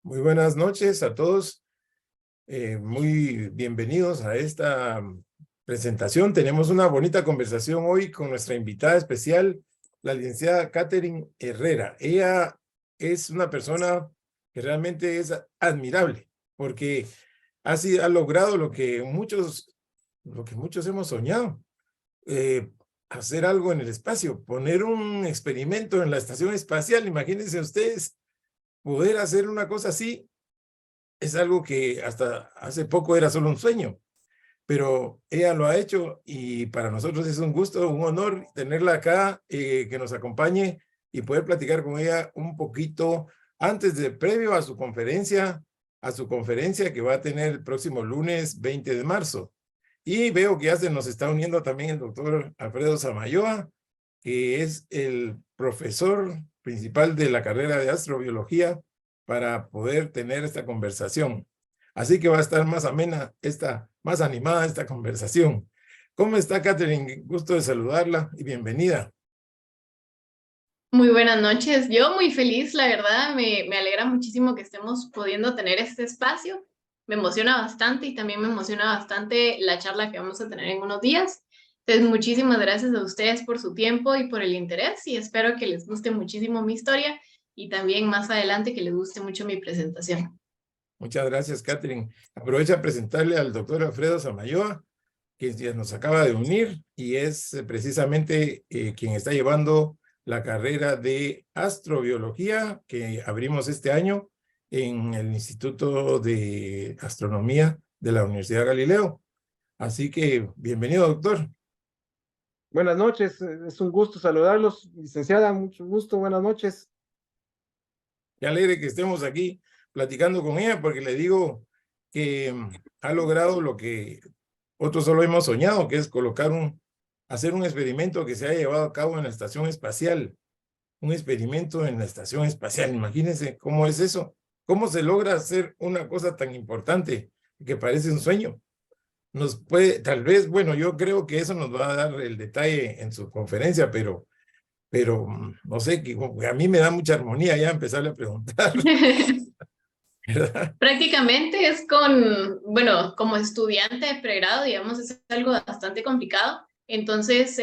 Muy buenas noches a todos. Muy bienvenidos a esta presentación. Tenemos una bonita conversación hoy con nuestra invitada especial, la licenciada Catherine Herrera. Ella es una persona que realmente es admirable porque ha logrado lo que muchos hemos soñado. Hacer algo en el espacio, poner un experimento en la estación espacial. Imagínense ustedes poder hacer una cosa así. Es algo que hasta hace poco era solo un sueño, pero ella lo ha hecho y para nosotros es un gusto, un honor tenerla acá, que nos acompañe y poder platicar con ella un poquito previo a su conferencia que va a tener el próximo lunes 20 de marzo. Y veo que ya se nos está uniendo también el doctor Alfredo Samayoa, que es el profesor principal de la carrera de astrobiología, para poder tener esta conversación. Así que va a estar más amena, más animada esta conversación. ¿Cómo está, Catherine? Gusto de saludarla y bienvenida. Muy buenas noches. Yo muy feliz, la verdad, me alegra muchísimo que estemos pudiendo tener este espacio. Me emociona bastante y también me emociona bastante la charla que vamos a tener en unos días. Entonces, muchísimas gracias a ustedes por su tiempo y por el interés y espero que les guste muchísimo mi historia y también más adelante que les guste mucho mi presentación. Muchas gracias, Catherine. Aprovecho a presentarle al doctor Alfredo Samayoa, que ya nos acaba de unir y es precisamente quien está llevando la carrera de astrobiología que abrimos este año en el Instituto de Astronomía de la Universidad Galileo. Así que bienvenido, doctor. Buenas noches, es un gusto saludarlos, licenciada, mucho gusto, buenas noches. Qué alegre que estemos aquí platicando con ella, porque le digo que ha logrado lo que otros solo hemos soñado, que es hacer un experimento que se ha llevado a cabo en la estación espacial. Un experimento en la estación espacial. Imagínense cómo es eso. ¿Cómo se logra hacer una cosa tan importante que parece un sueño? Tal vez, bueno, yo creo que eso nos va a dar el detalle en su conferencia, pero no sé, que a mí me da mucha armonía ya empezarle a preguntar, ¿verdad? Prácticamente es bueno, como estudiante de pregrado, digamos, es algo bastante complicado. Entonces,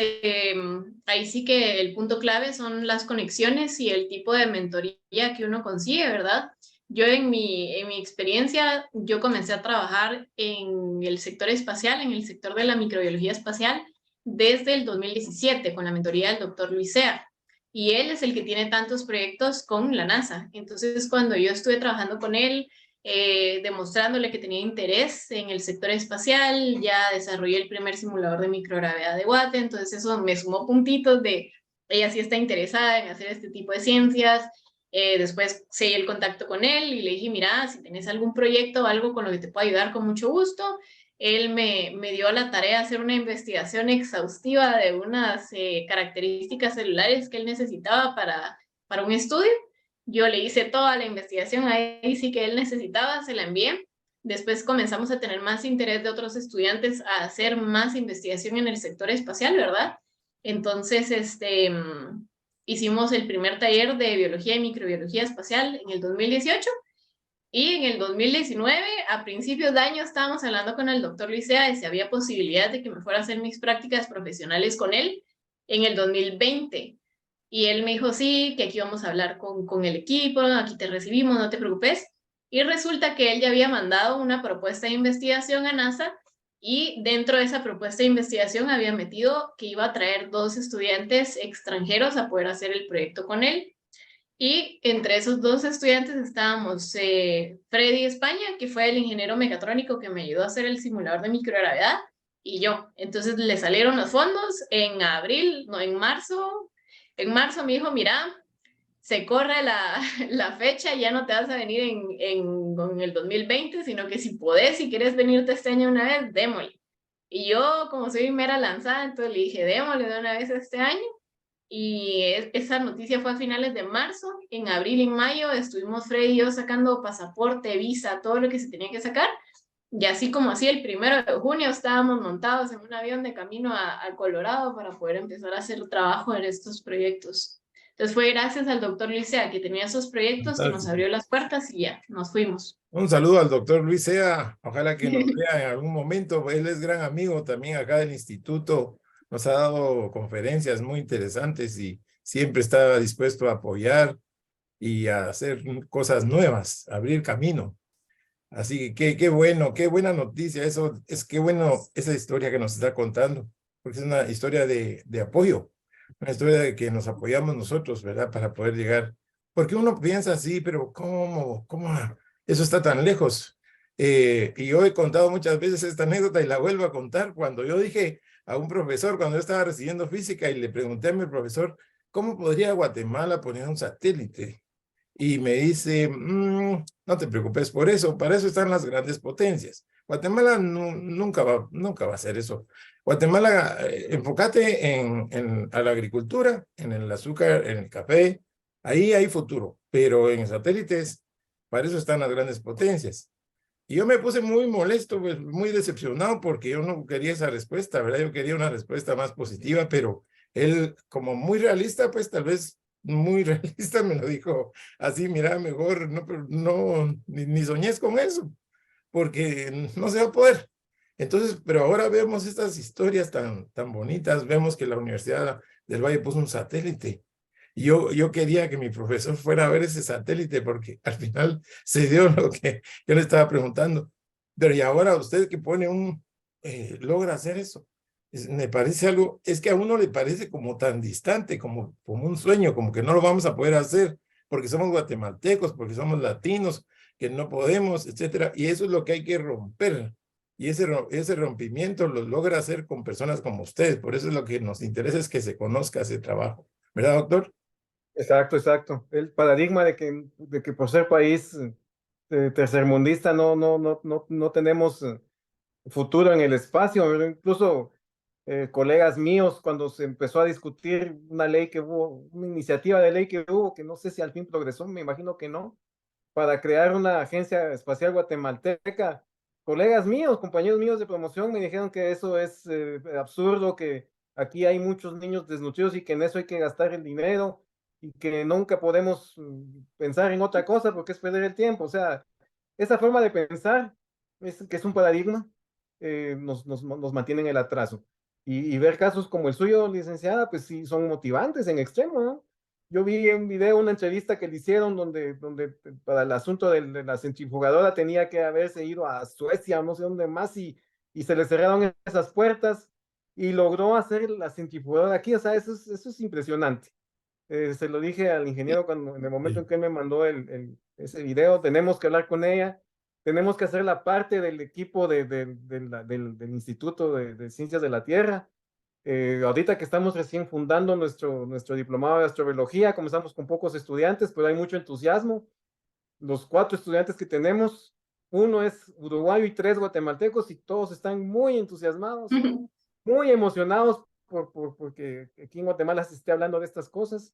ahí sí que el punto clave son las conexiones y el tipo de mentoría que uno consigue, ¿verdad? Yo en mi experiencia, yo comencé a trabajar en el sector espacial, en el sector de la microbiología espacial, desde el 2017 con la mentoría del doctor Luis Sea y él es el que tiene tantos proyectos con la NASA. Entonces, cuando yo estuve trabajando con él, demostrándole que tenía interés en el sector espacial, ya desarrollé el primer simulador de microgravedad de Watt, entonces eso me sumó puntitos de ella sí está interesada en hacer este tipo de ciencias. Después seguí el contacto con él y le dije, mira, si tenés algún proyecto o algo con lo que te pueda ayudar, con mucho gusto. Él me dio la tarea de hacer una investigación exhaustiva de unas características celulares que él necesitaba para un estudio. Yo le hice toda la investigación ahí sí que él necesitaba, se la envié. Después comenzamos a tener más interés de otros estudiantes a hacer más investigación en el sector espacial, ¿verdad? Entonces, hicimos el primer taller de biología y microbiología espacial en el 2018 y en el 2019, a principios de año, estábamos hablando con el doctor Licea de si había posibilidad de que me fuera a hacer mis prácticas profesionales con él en el 2020. Y él me dijo, sí, que aquí vamos a hablar con el equipo, aquí te recibimos, no te preocupes. Y resulta que él ya había mandado una propuesta de investigación a NASA y dentro de esa propuesta de investigación había metido que iba a traer 2 estudiantes extranjeros a poder hacer el proyecto con él. Y entre esos 2 estudiantes estábamos Freddy España, que fue el ingeniero mecatrónico que me ayudó a hacer el simulador de microgravedad, y yo. Entonces le salieron los fondos en abril, no, en marzo. En marzo me dijo, mira, se corre la fecha, ya no te vas a venir en el 2020, sino que si podés, si quieres venirte este año una vez, démosle. Y yo, como soy mera lanzada, entonces le dije, démosle de una vez este año. Y esa noticia fue a finales de marzo. En abril y mayo estuvimos Freddy y yo sacando pasaporte, visa, todo lo que se tenía que sacar. Y así como así, el 1 de junio estábamos montados en un avión de camino a Colorado para poder empezar a hacer trabajo en estos proyectos. Entonces fue gracias al doctor Licea que tenía esos proyectos que nos Fantástico. abrió las puertas y ya, nos fuimos. Un saludo al doctor Luis Sea, ojalá que nos vea en algún momento, él es gran amigo también acá del instituto, nos ha dado conferencias muy interesantes y siempre está dispuesto a apoyar y a hacer cosas nuevas, abrir camino. Así que qué bueno, qué buena noticia, eso es qué bueno esa historia que nos está contando, porque es una historia de apoyo, una historia de que nos apoyamos nosotros, ¿verdad? Para poder llegar, porque uno piensa así, pero ¿cómo eso está tan lejos? Y yo he contado muchas veces esta anécdota y la vuelvo a contar cuando yo dije a un profesor, cuando yo estaba recibiendo física y le pregunté a mi profesor, ¿cómo podría Guatemala poner un satélite? Y me dice, no te preocupes por eso, para eso están las grandes potencias. Guatemala nunca va a hacer eso. Guatemala, enfócate a la agricultura, en el azúcar, en el café, ahí hay futuro, pero en satélites, para eso están las grandes potencias. Y yo me puse muy molesto, pues, muy decepcionado, porque yo no quería esa respuesta, ¿verdad? Yo quería una respuesta más positiva, pero él, como muy realista, pues tal vez muy realista, me lo dijo así, mira, mejor ni soñes con eso, porque no se va a poder. Entonces, pero ahora vemos estas historias tan bonitas, vemos que la Universidad del Valle puso un satélite. Y yo quería que mi profesor fuera a ver ese satélite, porque al final se dio lo que yo le estaba preguntando. Pero y ahora usted que pone logra hacer eso. Me parece algo, es que a uno le parece como tan distante, como un sueño, como que no lo vamos a poder hacer, porque somos guatemaltecos, porque somos latinos, que no podemos, etcétera. Y eso es lo que hay que romper. Y ese rompimiento lo logra hacer con personas como ustedes. Por eso es lo que nos interesa, es que se conozca ese trabajo. ¿Verdad, doctor? Exacto, exacto. El paradigma de que por ser país tercermundista no tenemos futuro en el espacio. ¿Verdad? Incluso colegas míos, cuando se empezó a discutir una ley que hubo, una iniciativa de ley que hubo, que no sé si al fin progresó, me imagino que no, para crear una agencia espacial guatemalteca. Colegas míos, compañeros míos de promoción me dijeron que eso es absurdo, que aquí hay muchos niños desnutridos y que en eso hay que gastar el dinero y que nunca podemos pensar en otra cosa porque es perder el tiempo. O sea, esa forma de pensar, que es un paradigma, nos mantiene en el atraso. Y ver casos como el suyo, licenciada, pues sí, son motivantes en extremo, ¿no? Yo vi un video, una entrevista que le hicieron donde para el asunto de la centrifugadora tenía que haberse ido a Suecia, no sé dónde más, y se le cerraron esas puertas y logró hacer la centrifugadora aquí. O sea, eso es impresionante. Se lo dije al ingeniero cuando, en el momento Sí. en que él me mandó ese video, tenemos que hablar con ella, tenemos que hacer la parte del equipo del Instituto de Ciencias de la Tierra. Ahorita que estamos recién fundando nuestro diplomado de astrobiología, comenzamos con pocos estudiantes, pero hay mucho entusiasmo. Los 4 estudiantes que tenemos, uno es uruguayo y 3 guatemaltecos, y todos están muy entusiasmados, muy emocionados porque aquí en Guatemala se esté hablando de estas cosas.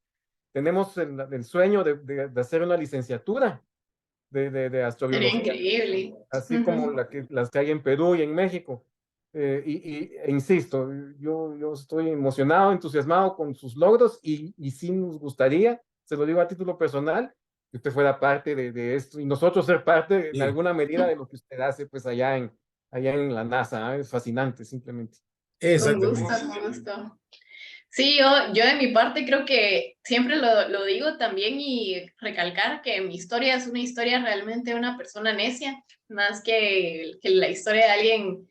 Tenemos el sueño de hacer una licenciatura de Sería astrobiología, increíble. así como las que hay en Perú y en México. Insisto, yo estoy emocionado, entusiasmado con sus logros y sí nos gustaría, se lo digo a título personal, que usted fuera parte de esto y nosotros ser parte en Sí, alguna medida de lo que usted hace pues allá en la NASA. Es fascinante simplemente. Con gusto, exactamente. con gusto. Sí, yo de mi parte creo que siempre lo digo también y recalcar que mi historia es una historia realmente de una persona necia, más que la historia de alguien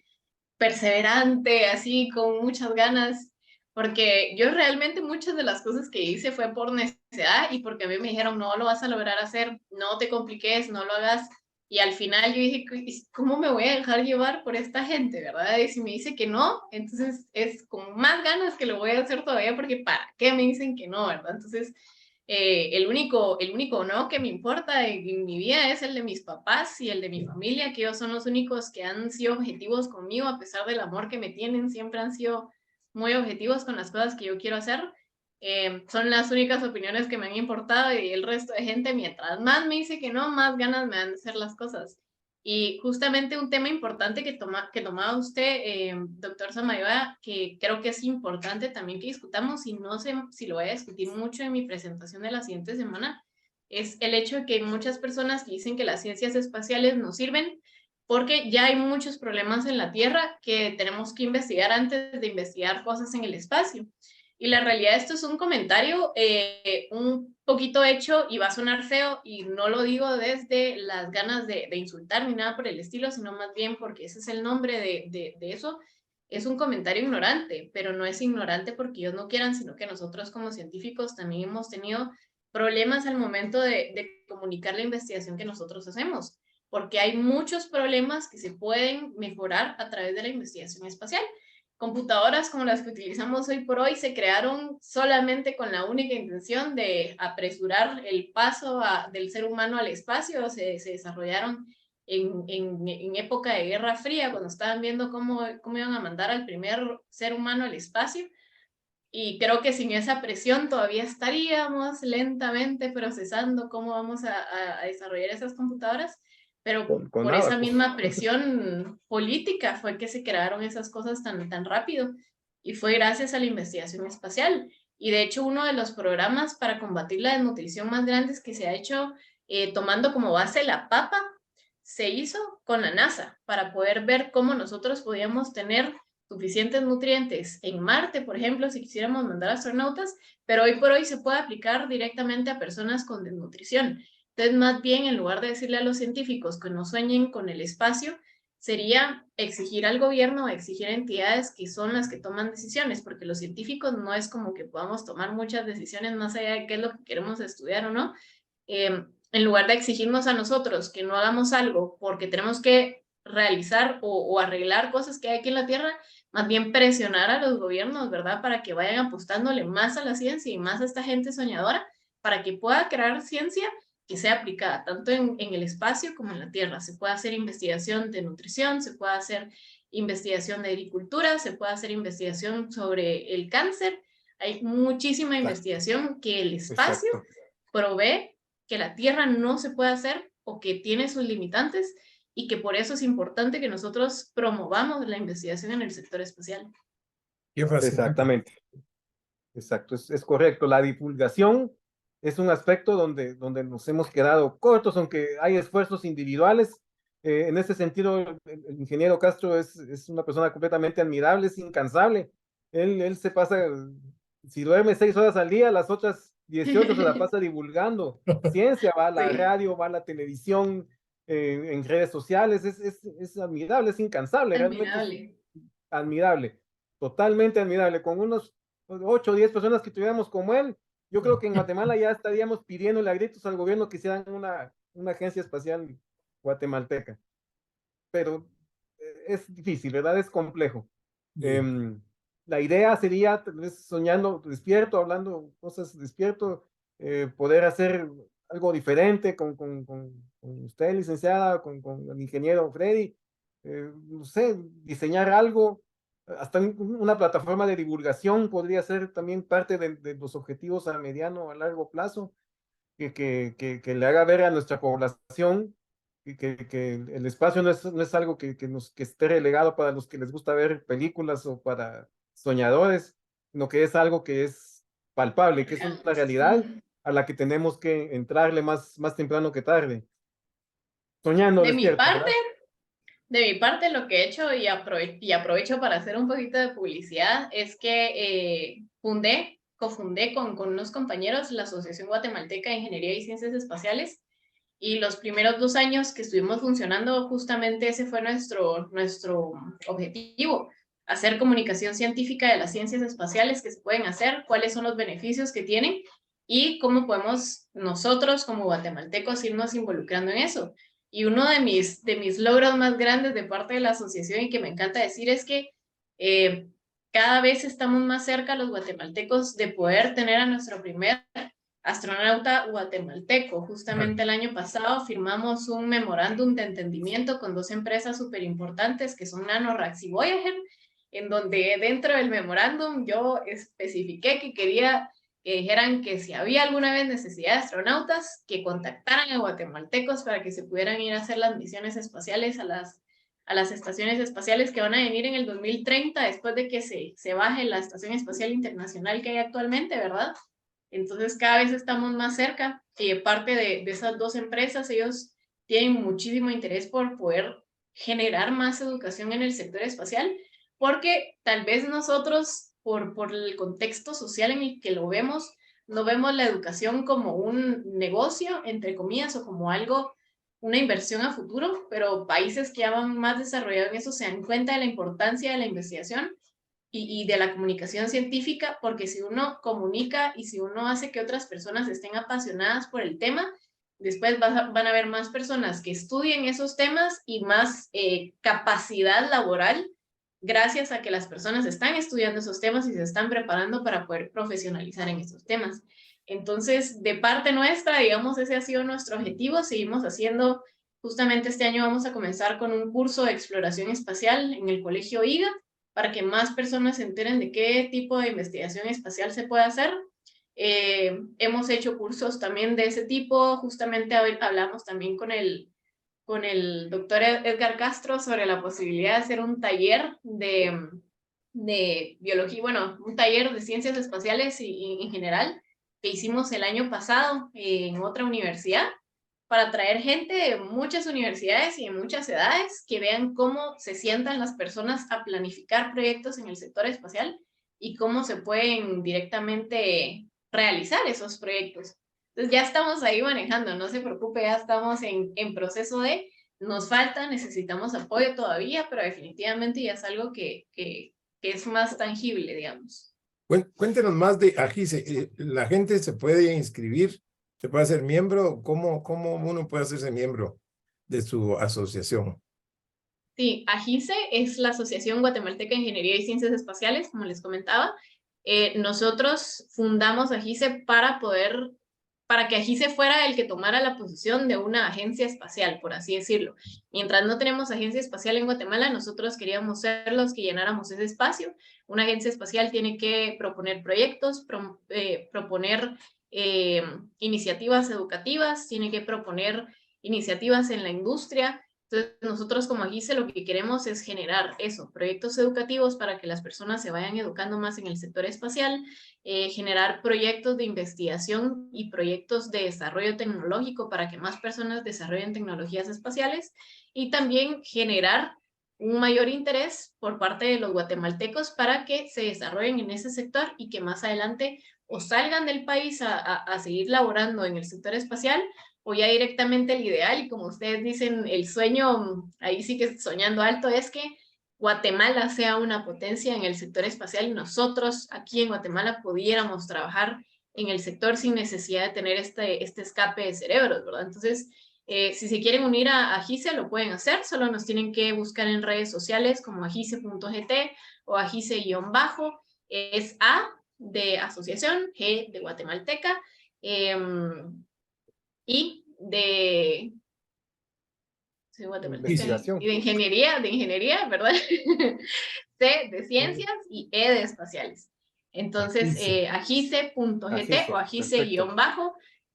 perseverante, así, con muchas ganas, porque yo realmente muchas de las cosas que hice fue por necesidad y porque a mí me dijeron, no lo vas a lograr hacer, no te compliques, no lo hagas. Y al final yo dije, ¿cómo me voy a dejar llevar por esta gente, verdad? Y si me dice que no, entonces es con más ganas que lo voy a hacer todavía, porque ¿para qué me dicen que no, verdad? Entonces, el único no que me importa en mi vida es el de mis papás y el de mi familia, que ellos son los únicos que han sido objetivos conmigo, a pesar del amor que me tienen, siempre han sido muy objetivos con las cosas que yo quiero hacer. Son las únicas opiniones que me han importado, y el resto de gente, mientras más me dice que no, más ganas me dan de hacer las cosas. Y justamente un tema importante que tomaba usted, doctor Samayoa, que creo que es importante también que discutamos, y no sé si lo voy a discutir mucho en mi presentación de la siguiente semana, es el hecho de que hay muchas personas que dicen que las ciencias espaciales no sirven porque ya hay muchos problemas en la Tierra que tenemos que investigar antes de investigar cosas en el espacio. Y la realidad, esto es un comentario un poquito hecho y va a sonar feo, y no lo digo desde las ganas de insultar ni nada por el estilo, sino más bien porque ese es el nombre de eso. Es un comentario ignorante, pero no es ignorante porque ellos no quieran, sino que nosotros como científicos también hemos tenido problemas al momento de comunicar la investigación que nosotros hacemos, porque hay muchos problemas que se pueden mejorar a través de la investigación espacial. Computadoras como las que utilizamos hoy por hoy se crearon solamente con la única intención de apresurar el paso del ser humano al espacio. Se desarrollaron en época de Guerra Fría, cuando estaban viendo cómo iban a mandar al primer ser humano al espacio. Y creo que sin esa presión todavía estaríamos lentamente procesando cómo vamos a desarrollar esas computadoras, pero Con por esa nada, pues. misma presión política fue que se crearon esas cosas tan rápido, y fue gracias a la investigación espacial. Y de hecho, uno de los programas para combatir la desnutrición más grandes que se ha hecho, tomando como base la papa, se hizo con la NASA para poder ver cómo nosotros podíamos tener suficientes nutrientes en Marte, por ejemplo, si quisiéramos mandar astronautas, pero hoy por hoy se puede aplicar directamente a personas con desnutrición. Entonces, más bien, en lugar de decirle a los científicos que no sueñen con el espacio, sería exigir al gobierno, exigir a entidades que son las que toman decisiones, porque los científicos no es como que podamos tomar muchas decisiones más allá de qué es lo que queremos estudiar o no. En lugar de exigirnos a nosotros que no hagamos algo porque tenemos que realizar o arreglar cosas que hay aquí en la Tierra, más bien presionar a los gobiernos, ¿verdad? Para que vayan apostándole más a la ciencia y más a esta gente soñadora, para que pueda crear ciencia que sea aplicada tanto en el espacio como en la Tierra. Se puede hacer investigación de nutrición, se puede hacer investigación de agricultura, se puede hacer investigación sobre el cáncer. Hay muchísima investigación que el espacio Exacto. provee, que la Tierra no se puede hacer o que tiene sus limitantes, y que por eso es importante que nosotros promovamos la investigación en el sector espacial. Qué fascinante. Exactamente. Exacto, es correcto. La divulgación es un aspecto donde nos hemos quedado cortos, aunque hay esfuerzos individuales. En ese sentido, el ingeniero Castro es una persona completamente admirable, es incansable. Él se pasa, si duerme 6 horas al día, las otras 18 se la pasa divulgando ciencia, va a la Sí. radio, va a la televisión, en redes sociales, es admirable, es incansable, realmente Admirable. es admirable, totalmente admirable. Con unos 8 o 10 personas que tuviéramos como él, yo creo que en Guatemala ya estaríamos pidiéndole a gritos al gobierno que hicieran una agencia espacial guatemalteca. Pero es difícil, ¿verdad? Es complejo. Bien. La idea sería, tal vez soñando despierto, hablando cosas despierto, poder hacer algo diferente con usted, licenciada, con el ingeniero Freddy, no sé, diseñar algo, hasta una plataforma de divulgación podría ser también parte de los objetivos a mediano o a largo plazo, que le haga ver a nuestra población que el espacio no es algo que esté relegado para los que les gusta ver películas o para soñadores, sino que es algo que es palpable, que es una realidad a la que tenemos que entrarle más temprano que tarde. Soñando De mi despierto, parte, ¿verdad? lo que he hecho, y aprovecho para hacer un poquito de publicidad, es que cofundé con unos compañeros la Asociación Guatemalteca de Ingeniería y Ciencias Espaciales, y los primeros 2 años que estuvimos funcionando, justamente ese fue nuestro objetivo: hacer comunicación científica de las ciencias espaciales que se pueden hacer, cuáles son los beneficios que tienen y cómo podemos nosotros como guatemaltecos irnos involucrando en eso. Y uno de mis logros más grandes de parte de la asociación, y que me encanta decir, es que cada vez estamos más cerca los guatemaltecos de poder tener a nuestro primer astronauta guatemalteco. Justamente el año pasado firmamos un memorándum de entendimiento con 2 empresas súper importantes que son NanoRax y Voyager, en donde dentro del memorándum yo especifiqué que quería que dijeran que si había alguna vez necesidad de astronautas, que contactaran a guatemaltecos para que se pudieran ir a hacer las misiones espaciales a las estaciones espaciales que van a venir en el 2030, después de que se baje la Estación Espacial Internacional que hay actualmente, ¿verdad? Entonces cada vez estamos más cerca, y parte de esas dos empresas, ellos tienen muchísimo interés por poder generar más educación en el sector espacial, porque tal vez nosotros, por el contexto social en el que lo vemos, no vemos la educación como un negocio, entre comillas, o como algo, una inversión a futuro, pero países que ya van más desarrollados en eso se dan cuenta de la importancia de la investigación y de la comunicación científica, porque si uno comunica y si uno hace que otras personas estén apasionadas por el tema, después van a haber más personas que estudien esos temas y más capacidad laboral gracias a que las personas están estudiando esos temas y se están preparando para poder profesionalizar en esos temas. Entonces, de parte nuestra, digamos, ese ha sido nuestro objetivo. Seguimos haciendo, justamente este año vamos a comenzar con un curso de exploración espacial en el Colegio IGA, para que más personas se enteren de qué tipo de investigación espacial se puede hacer. Hemos hecho cursos también de ese tipo. Justamente hablamos también con el doctor Edgar Castro sobre la posibilidad de hacer un taller de biología, bueno, un taller de ciencias espaciales y en general, que hicimos el año pasado en otra universidad, para traer gente de muchas universidades y de muchas edades que vean cómo se sientan las personas a planificar proyectos en el sector espacial y cómo se pueden directamente realizar esos proyectos. Entonces ya estamos ahí manejando, no se preocupe, ya estamos en proceso de, nos falta, necesitamos apoyo todavía, pero definitivamente ya es algo que es más tangible, digamos. Cuéntenos más de AGICE. ¿La gente se puede inscribir? ¿Se puede hacer miembro? ¿Cómo uno puede hacerse miembro de su asociación? Sí, AGICE es la Asociación Guatemalteca de Ingeniería y Ciencias Espaciales, como les comentaba. Nosotros fundamos AGICE para que AGICE fuera el que tomara la posición de una agencia espacial, por así decirlo. Mientras no tenemos agencia espacial en Guatemala, nosotros queríamos ser los que llenáramos ese espacio. Una agencia espacial tiene que proponer proyectos, proponer iniciativas educativas, tiene que proponer iniciativas en la industria. Entonces, nosotros como AGICE lo que queremos es generar eso, proyectos educativos para que las personas se vayan educando más en el sector espacial, generar proyectos de investigación y proyectos de desarrollo tecnológico para que más personas desarrollen tecnologías espaciales, y también generar un mayor interés por parte de los guatemaltecos para que se desarrollen en ese sector y que más adelante o salgan del país a seguir laborando en el sector espacial, o ya directamente el ideal, y como ustedes dicen, el sueño, ahí sí que soñando alto, es que Guatemala sea una potencia en el sector espacial y nosotros aquí en Guatemala pudiéramos trabajar en el sector sin necesidad de tener este escape de cerebros, ¿verdad? Entonces, si se quieren unir a AGICE, lo pueden hacer, solo nos tienen que buscar en redes sociales como agice.gt o agice_, es A de asociación, G de guatemalteca, y de Investigación. y de ingeniería, ¿verdad? C de ciencias y E de espaciales. Entonces, agice.gt o agice_,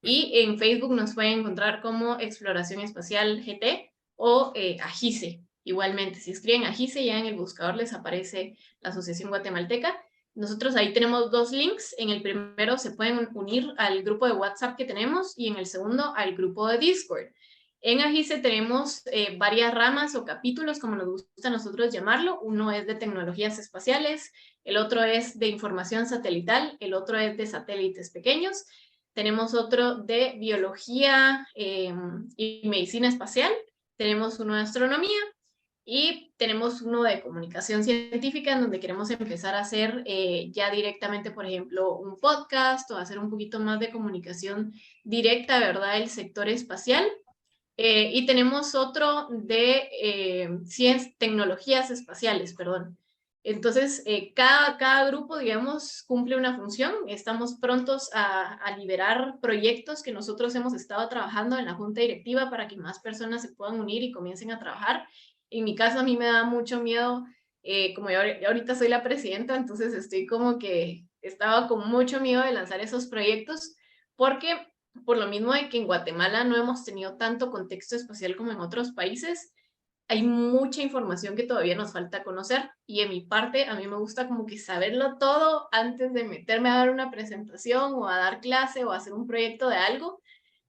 y en Facebook nos pueden encontrar como Exploración Espacial GT o AGICE. Igualmente, si escriben AGICE, ya en el buscador les aparece la Asociación Guatemalteca. Nosotros ahí tenemos dos links. En el primero se pueden unir al grupo de WhatsApp que tenemos y en el segundo al grupo de Discord. En AGICE tenemos varias ramas o capítulos, como nos gusta a nosotros llamarlo. Uno es de tecnologías espaciales, el otro es de información satelital, el otro es de satélites pequeños. Tenemos otro de biología y medicina espacial. Tenemos uno de astronomía y tenemos uno de comunicación científica, en donde queremos empezar a hacer ya directamente, por ejemplo, un podcast o hacer un poquito más de comunicación directa, ¿verdad?, del sector espacial. Y tenemos otro de tecnologías espaciales, perdón. Entonces, cada grupo, digamos, cumple una función. Estamos prontos a liberar proyectos que nosotros hemos estado trabajando en la junta directiva para que más personas se puedan unir y comiencen a trabajar. En mi caso, a mí me da mucho miedo, como yo ahorita soy la presidenta, entonces estoy como que estaba con mucho miedo de lanzar esos proyectos porque por lo mismo de que en Guatemala no hemos tenido tanto contexto espacial como en otros países, hay mucha información que todavía nos falta conocer y en mi parte a mí me gusta como que saberlo todo antes de meterme a dar una presentación o a dar clase o a hacer un proyecto de algo,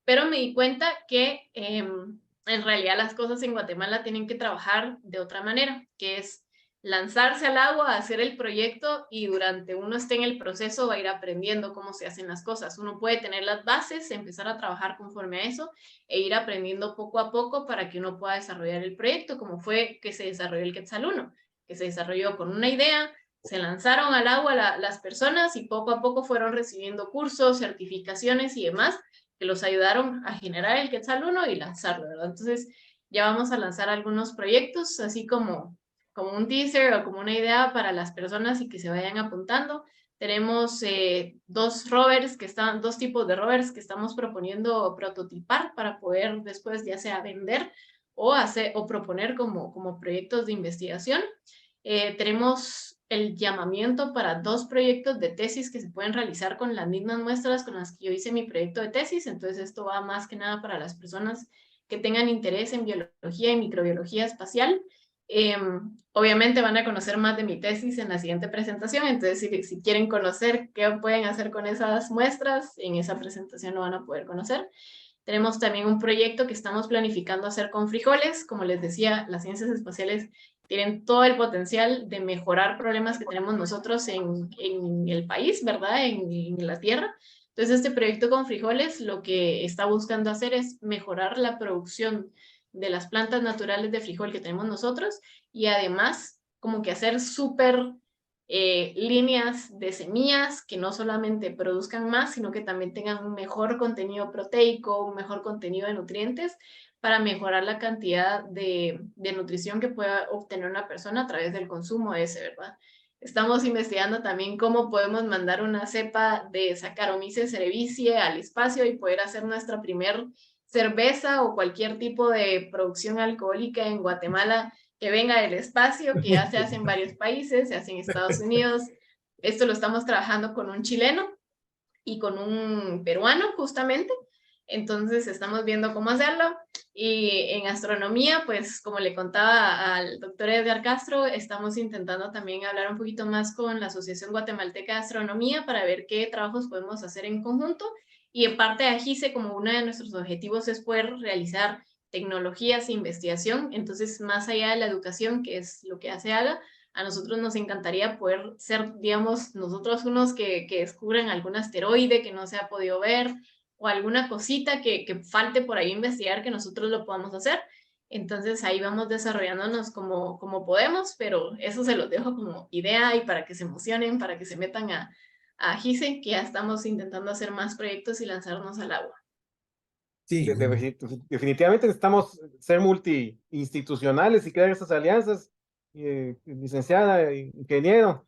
pero me di cuenta que en realidad las cosas en Guatemala tienen que trabajar de otra manera, que es lanzarse al agua, hacer el proyecto y durante uno esté en el proceso va a ir aprendiendo cómo se hacen las cosas. Uno puede tener las bases, empezar a trabajar conforme a eso e ir aprendiendo poco a poco para que uno pueda desarrollar el proyecto, como fue que se desarrolló el Quetzal 1, que se desarrolló con una idea, se lanzaron al agua las personas y poco a poco fueron recibiendo cursos, certificaciones y demás que los ayudaron a generar el Quetzal 1 y lanzarlo, ¿verdad? Entonces ya vamos a lanzar algunos proyectos, así como un teaser o como una idea para las personas y que se vayan apuntando. Tenemos dos tipos de rovers que estamos proponiendo prototipar para poder después ya sea vender o proponer como proyectos de investigación. Tenemos el llamamiento para 2 proyectos de tesis que se pueden realizar con las mismas muestras con las que yo hice mi proyecto de tesis, entonces esto va más que nada para las personas que tengan interés en biología y microbiología espacial. Obviamente van a conocer más de mi tesis en la siguiente presentación, entonces si quieren conocer qué pueden hacer con esas muestras, en esa presentación lo van a poder conocer. Tenemos también un proyecto que estamos planificando hacer con frijoles. Como les decía, las ciencias espaciales tienen todo el potencial de mejorar problemas que tenemos nosotros en el país, ¿verdad? En la Tierra. Entonces, este proyecto con frijoles lo que está buscando hacer es mejorar la producción de las plantas naturales de frijol que tenemos nosotros y además como que hacer súper líneas de semillas que no solamente produzcan más, sino que también tengan un mejor contenido proteico, un mejor contenido de nutrientes para mejorar la cantidad de nutrición que pueda obtener una persona a través del consumo de ese, ¿verdad? Estamos investigando también cómo podemos mandar una cepa de Saccharomyces cerevisiae al espacio y poder hacer nuestra primer cerveza o cualquier tipo de producción alcohólica en Guatemala que venga del espacio, que ya se hace en varios países, se hace en Estados Unidos. Esto lo estamos trabajando con un chileno y con un peruano justamente. Entonces estamos viendo cómo hacerlo. Y en astronomía, pues como le contaba al doctor Edgar Castro, estamos intentando también hablar un poquito más con la Asociación Guatemalteca de Astronomía para ver qué trabajos podemos hacer en conjunto. Y en parte de AGICE, como uno de nuestros objetivos es poder realizar tecnologías e investigación. Entonces, más allá de la educación, que es lo que hace AGA, a nosotros nos encantaría poder ser, digamos, nosotros unos que descubran algún asteroide que no se ha podido ver o alguna cosita que falte por ahí investigar que nosotros lo podamos hacer. Entonces ahí vamos desarrollándonos como podemos, pero eso se los dejo como idea y para que se emocionen, para que se metan a GISE, que ya estamos intentando hacer más proyectos y lanzarnos al agua. Sí, Definitivamente necesitamos ser multiinstitucionales y crear esas alianzas, licenciada, ingeniero,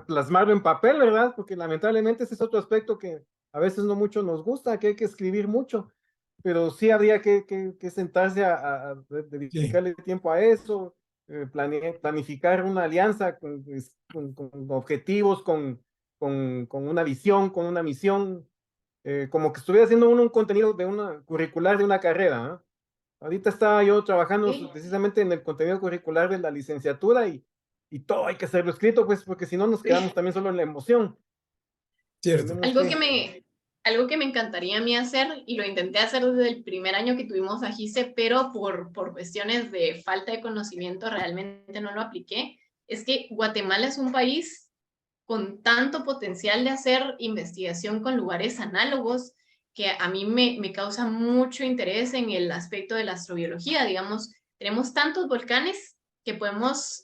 plasmarlo en papel, ¿verdad? Porque lamentablemente ese es otro aspecto que a veces no mucho nos gusta, que hay que escribir mucho, pero sí habría que sentarse a dedicarle tiempo a eso, planificar una alianza con objetivos, con una visión, con una misión, como que estuviera haciendo un contenido de una curricular de una carrera, ¿no? Ahorita estaba yo trabajando Sí. precisamente en el contenido curricular de la licenciatura y todo hay que hacerlo escrito, pues, porque si no nos quedamos también solo en la emoción. cierto. Tenemos Algo que me encantaría a mí hacer, y lo intenté hacer desde el primer año que tuvimos a GISE, pero por cuestiones de falta de conocimiento realmente no lo apliqué, es que Guatemala es un país con tanto potencial de hacer investigación con lugares análogos que a mí me causa mucho interés en el aspecto de la astrobiología. Digamos, tenemos tantos volcanes que podemos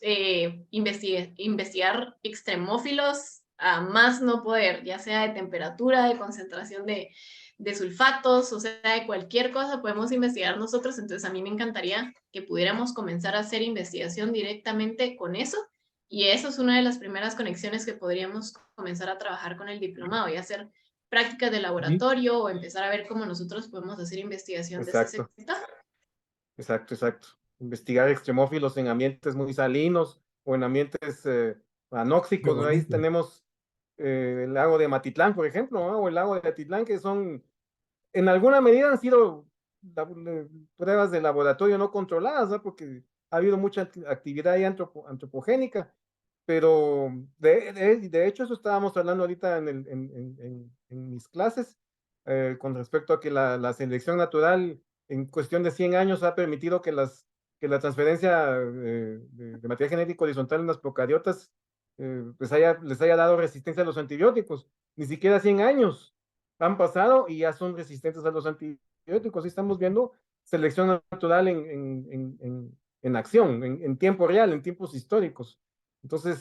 investigar extremófilos a más no poder, ya sea de temperatura, de concentración de sulfatos, o sea, de cualquier cosa podemos investigar nosotros. Entonces a mí me encantaría que pudiéramos comenzar a hacer investigación directamente con eso. Y eso es una de las primeras conexiones que podríamos comenzar a trabajar con el diplomado y hacer prácticas de laboratorio o empezar a ver cómo nosotros podemos hacer investigación de ese Exacto, sector. exacto. Investigar extremófilos en ambientes muy salinos o en ambientes Qué anóxicos, ¿no? Ahí bonito. tenemos el lago de Matitlán, por ejemplo, ¿no? O el lago de Atitlán, que son, en alguna medida han sido pruebas de laboratorio no controladas, ¿no? Porque ha habido mucha actividad ahí antropogénica, pero de hecho eso estábamos hablando ahorita en mis clases, con respecto a que la selección natural en cuestión de 100 años ha permitido que la transferencia de material genético horizontal en las procariotas les haya dado resistencia a los antibióticos. Ni siquiera 100 años han pasado y ya son resistentes a los antibióticos. Y estamos viendo selección natural en acción, en tiempo real, en tiempos históricos. Entonces,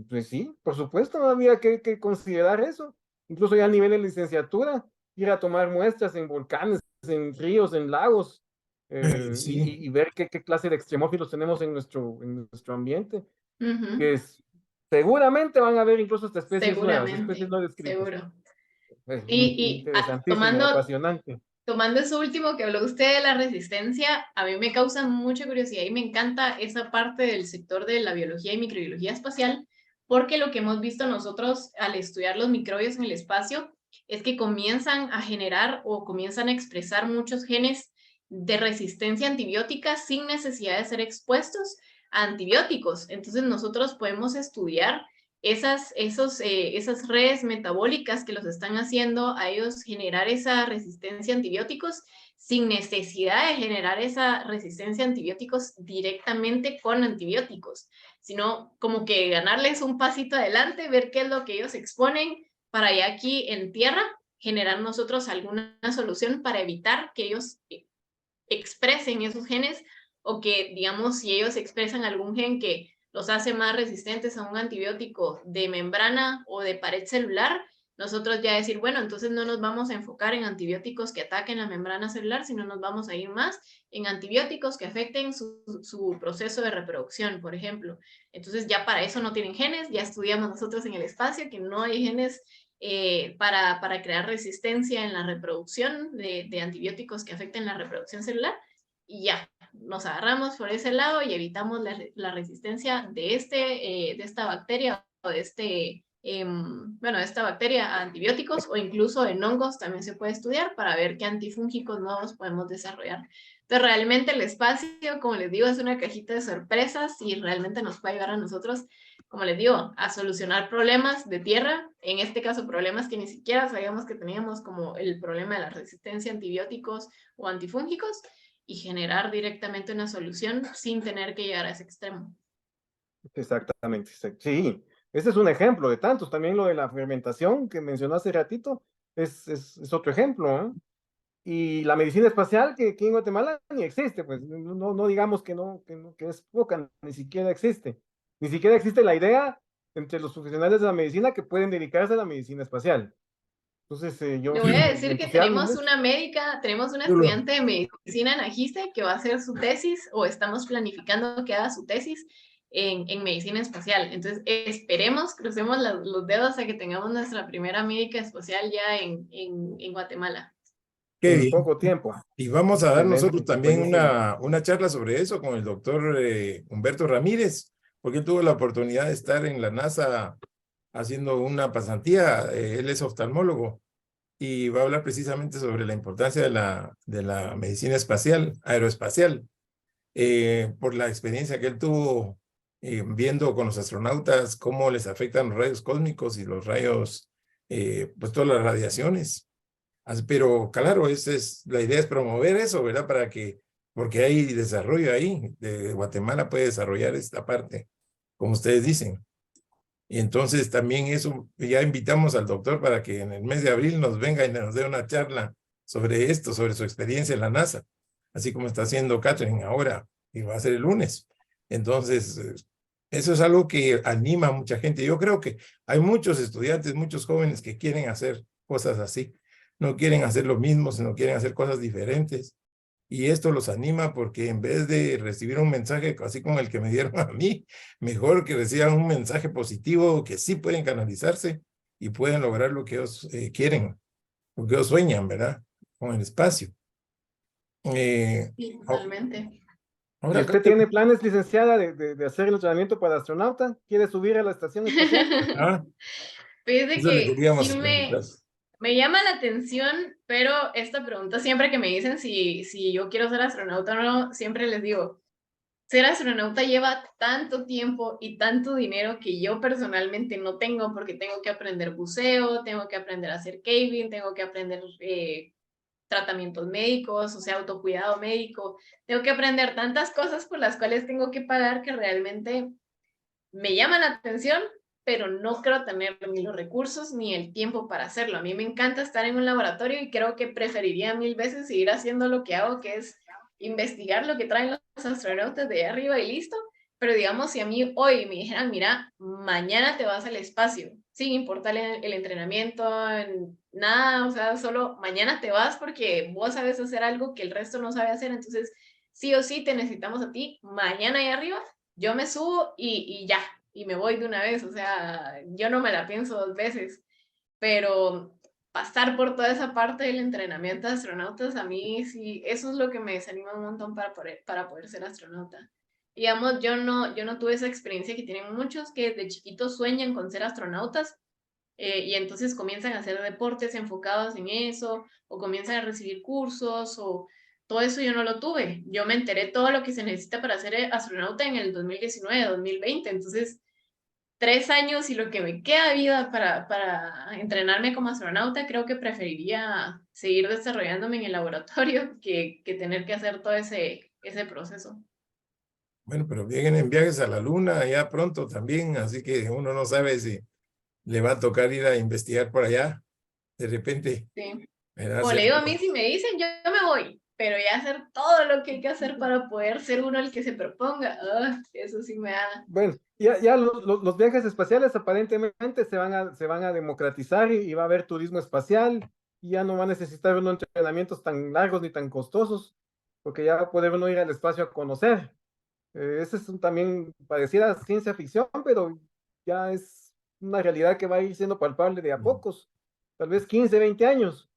pues sí, por supuesto, había que considerar eso. Incluso ya a nivel de licenciatura, ir a tomar muestras en volcanes, en ríos, en lagos, Sí. y ver qué clase de extremófilos tenemos en nuestro ambiente, Ujú. que seguramente van a haber incluso hasta especies nuevas, especies Seguramente, no descritas. seguro. Pues, interesantísimo, Tomando, apasionante. tomando eso último que habló usted de la resistencia, a mí me causa mucha curiosidad y me encanta esa parte del sector de la biología y microbiología espacial, porque lo que hemos visto nosotros al estudiar los microbios en el espacio es que comienzan a generar o comienzan a expresar muchos genes de resistencia antibiótica sin necesidad de ser expuestos a antibióticos. Entonces nosotros podemos estudiar esas redes metabólicas que los están haciendo a ellos generar esa resistencia a antibióticos sin necesidad de generar esa resistencia a antibióticos directamente con antibióticos, sino como que ganarles un pasito adelante, ver qué es lo que ellos exponen para ya aquí en tierra generar nosotros alguna solución para evitar que ellos expresen esos genes o que, digamos, si ellos expresan algún gen que los hace más resistentes a un antibiótico de membrana o de pared celular, nosotros ya decir, bueno, entonces no nos vamos a enfocar en antibióticos que ataquen la membrana celular, sino nos vamos a ir más en antibióticos que afecten su proceso de reproducción, por ejemplo. Entonces ya para eso no tienen genes, ya estudiamos nosotros en el espacio que no hay genes para crear resistencia en la reproducción de antibióticos que afecten la reproducción celular y ya, nos agarramos por ese lado y evitamos la resistencia de esta bacteria o de de esta bacteria a antibióticos o incluso en hongos también se puede estudiar para ver qué antifúngicos nuevos podemos desarrollar. Entonces, realmente el espacio, como les digo, es una cajita de sorpresas y realmente nos puede ayudar a nosotros, como les digo, a solucionar problemas de tierra, en este caso problemas que ni siquiera sabíamos que teníamos, como el problema de la resistencia a antibióticos o antifúngicos, y generar directamente una solución sin tener que llegar a ese extremo. Exactamente, sí. Ese es un ejemplo de tantos. También lo de la fermentación que mencionó hace ratito es otro ejemplo, ¿eh? Y la medicina espacial que aquí en Guatemala ni existe, pues no digamos que es poca, ni siquiera existe. Ni siquiera existe la idea entre los profesionales de la medicina que pueden dedicarse a la medicina espacial. Entonces, Le yo voy a me decir que entusiasmo tenemos mucho. una médica, tenemos una Chulo. estudiante de medicina en Agiste que va a hacer su tesis o estamos planificando que haga su tesis en medicina espacial. Entonces, esperemos, crucemos los dedos a que tengamos nuestra primera médica espacial ya en Guatemala. Qué En bien. poco tiempo. Y vamos a dar Excelente, nosotros también buenísimo. una charla sobre eso con el doctor Humberto Ramírez, porque él tuvo la oportunidad de estar en la NASA haciendo una pasantía. Él es oftalmólogo y va a hablar precisamente sobre la importancia de la medicina espacial, aeroespacial, por la experiencia que él tuvo viendo con los astronautas cómo les afectan los rayos cósmicos y los rayos, pues todas las radiaciones. Pero claro, la idea es promover eso, ¿verdad? Porque hay desarrollo ahí, Guatemala puede desarrollar esta parte, como ustedes dicen. Y entonces también eso, ya invitamos al doctor para que en el mes de abril nos venga y nos dé una charla sobre esto, sobre su experiencia en la NASA, así como está haciendo Catherine ahora, y va a ser el lunes. Entonces, eso es algo que anima a mucha gente. Yo creo que hay muchos estudiantes, muchos jóvenes que quieren hacer cosas así. No quieren hacer lo mismo, sino quieren hacer cosas diferentes. Y esto los anima porque en vez de recibir un mensaje así como el que me dieron a mí, mejor que reciban un mensaje positivo que sí pueden canalizarse y pueden lograr lo que ellos quieren, lo que ellos sueñan, ¿verdad? Con el espacio. Sí, totalmente. ¿Y Ahora, usted tiene planes, licenciada, de hacer el entrenamiento para astronauta? ¿Quiere subir a la estación espacial? ah, Fíjate Eso le que queríamos sí preguntar. me llama la atención, pero esta pregunta siempre que me dicen si yo quiero ser astronauta o no, siempre les digo, ser astronauta lleva tanto tiempo y tanto dinero que yo personalmente no tengo porque tengo que aprender buceo, tengo que aprender a hacer caving, tengo que aprender tratamientos médicos, o sea, autocuidado médico, tengo que aprender tantas cosas por las cuales tengo que pagar que realmente me llama la atención, pero no creo tener ni los recursos ni el tiempo para hacerlo. A mí me encanta estar en un laboratorio y creo que preferiría 1000 veces seguir haciendo lo que hago, que es investigar lo que traen los astronautas de arriba y listo. Pero digamos, si a mí hoy me dijeran, mira, mañana te vas al espacio, sin importar el entrenamiento, nada, o sea, solo mañana te vas porque vos sabes hacer algo que el resto no sabe hacer, entonces sí o sí te necesitamos a ti mañana ahí arriba, yo me subo y ya, y me voy de una vez, o sea, yo no me la pienso 2 veces, pero pasar por toda esa parte del entrenamiento de astronautas, a mí sí, eso es lo que me desanima un montón para poder ser astronauta. Digamos, yo no tuve esa experiencia que tienen muchos que desde chiquitos sueñan con ser astronautas y entonces comienzan a hacer deportes enfocados en eso o comienzan a recibir cursos o todo eso yo no lo tuve. Yo me enteré todo lo que se necesita para ser astronauta en el 2019, 2020, entonces 3 años y lo que me queda de vida para entrenarme como astronauta, creo que preferiría seguir desarrollándome en el laboratorio que tener que hacer todo ese proceso. Bueno, pero vienen viajes a la luna ya pronto también, así que uno no sabe si le va a tocar ir a investigar por allá de repente. Sí. ¿Verdad? Como le digo a mí, si me dicen, yo me voy, pero ya hacer todo lo que hay que hacer para poder ser uno el que se proponga, eso sí me da. Bueno, ya los viajes espaciales aparentemente se van a democratizar y va a haber turismo espacial y ya no va a necesitar unos entrenamientos tan largos ni tan costosos, porque ya va a poder uno ir al espacio a conocer. Ese es también, pareciera ciencia ficción, pero ya es una realidad que va a ir siendo palpable de a pocos, tal vez 15, 20 años.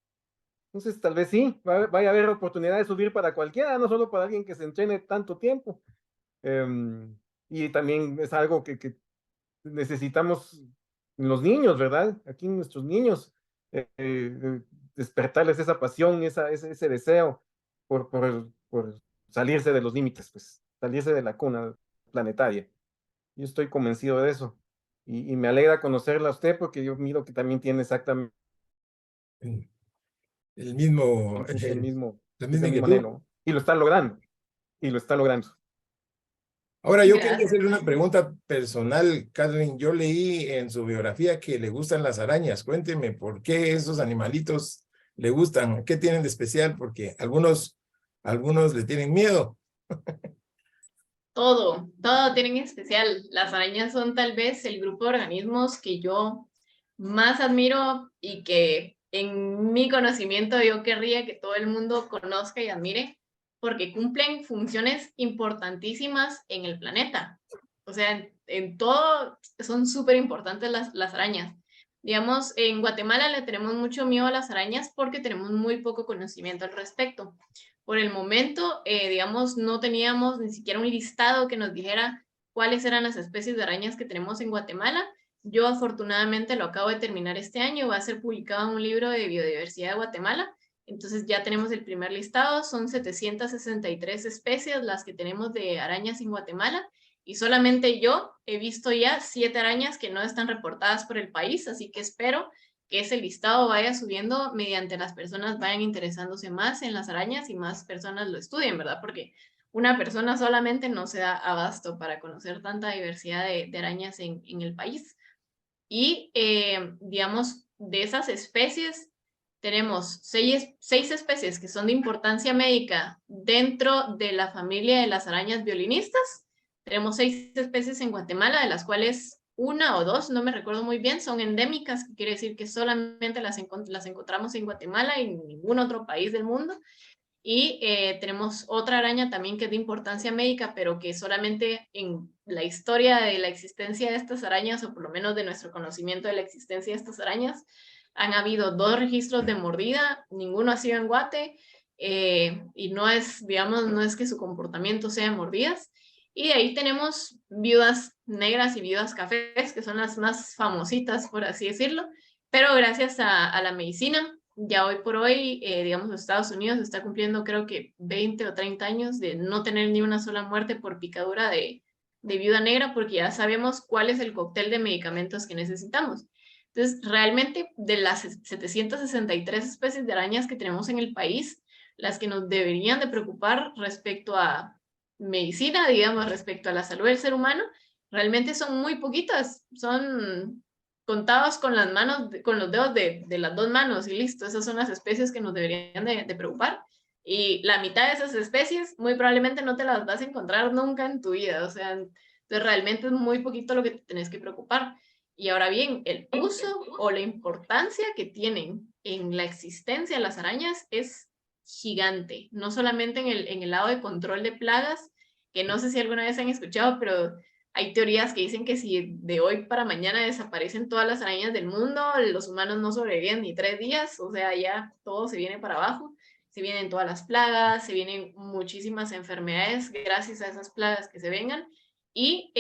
Entonces, tal vez sí, vaya a haber oportunidad de subir para cualquiera, no solo para alguien que se entrene tanto tiempo. Y también es algo que necesitamos en los niños, ¿verdad? Aquí en nuestros niños, despertarles esa pasión, ese deseo por salirse de los límites, pues, salirse de la cuna planetaria. Yo estoy convencido de eso. Y me alegra conocerla a usted porque yo miro que también tiene exactamente El mismo, la ese misma mismo inquietud. anhelo. Y lo está logrando. Y lo está logrando. Ahora, yo quería Gracias. hacerle una pregunta personal, Catherine. Yo leí en su biografía que le gustan las arañas. Cuénteme por qué esos animalitos le gustan, qué tienen de especial, porque algunos le tienen miedo. Todo tienen en especial. Las arañas son tal vez el grupo de organismos que yo más admiro y que en mi conocimiento yo querría que todo el mundo conozca y admire, porque cumplen funciones importantísimas en el planeta. O sea, en todo son súper importantes las arañas. Digamos, en Guatemala le tenemos mucho miedo a las arañas porque tenemos muy poco conocimiento al respecto. Por el momento, digamos, no teníamos ni siquiera un listado que nos dijera cuáles eran las especies de arañas que tenemos en Guatemala. Yo afortunadamente lo acabo de terminar este año, va a ser publicado en un libro de biodiversidad de Guatemala. Entonces ya tenemos el primer listado, son 763 especies las que tenemos de arañas en Guatemala y solamente yo he visto ya 7 arañas que no están reportadas por el país, así que espero que ese listado vaya subiendo mediante las personas vayan interesándose más en las arañas y más personas lo estudien, ¿verdad? Porque una persona solamente no se da abasto para conocer tanta diversidad de arañas en el país. Y, digamos, de esas especies, tenemos 6 especies que son de importancia médica dentro de la familia de las arañas violinistas. Tenemos 6 especies en Guatemala, de las cuales 1 o 2, no me recuerdo muy bien, son endémicas, que quiere decir que solamente las encontramos en Guatemala y en ningún otro país del mundo. Y tenemos otra araña también que es de importancia médica, pero que solamente en la historia de la existencia de estas arañas, o por lo menos de nuestro conocimiento de la existencia de estas arañas, han habido 2 registros de mordida, ninguno ha sido en Guate, y no es, digamos, no es que su comportamiento sea mordidas. Y de ahí tenemos viudas negras y viudas cafés, que son las más famositas, por así decirlo, pero gracias a la medicina, ya hoy por hoy, digamos, los Estados Unidos está cumpliendo creo que 20 o 30 años de no tener ni una sola muerte por picadura de viuda negra, porque ya sabemos cuál es el cóctel de medicamentos que necesitamos. Entonces, realmente, de las 763 especies de arañas que tenemos en el país, las que nos deberían de preocupar respecto a medicina, digamos, respecto a la salud del ser humano, realmente son muy poquitas, son contados con las manos, con los dedos de las dos manos y listo, esas son las especies que nos deberían de preocupar. Y la mitad de esas especies muy probablemente no te las vas a encontrar nunca en tu vida, o sea, entonces realmente es muy poquito lo que te tenés que preocupar. Y ahora bien, el uso o la importancia que tienen en la existencia de las arañas es gigante, no solamente en el lado de control de plagas, que no sé si alguna vez han escuchado, pero hay teorías que dicen que si de hoy para mañana desaparecen todas las arañas del mundo, los humanos no sobreviven ni 3 días, o sea, ya todo se viene para abajo, se vienen todas las plagas, se vienen muchísimas enfermedades gracias a esas plagas que se vengan, y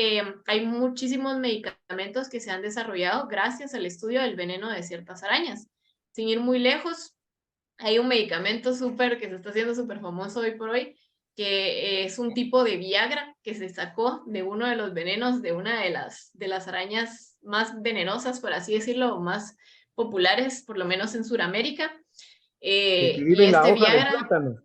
hay muchísimos medicamentos que se han desarrollado gracias al estudio del veneno de ciertas arañas. Sin ir muy lejos, hay un medicamento que se está haciendo súper famoso hoy por hoy, que es un tipo de Viagra que se sacó de uno de los venenos de una de las arañas más venenosas, por así decirlo, más populares, por lo menos en Sudamérica. Que Y vive en la este hoja de Viagra, plátano.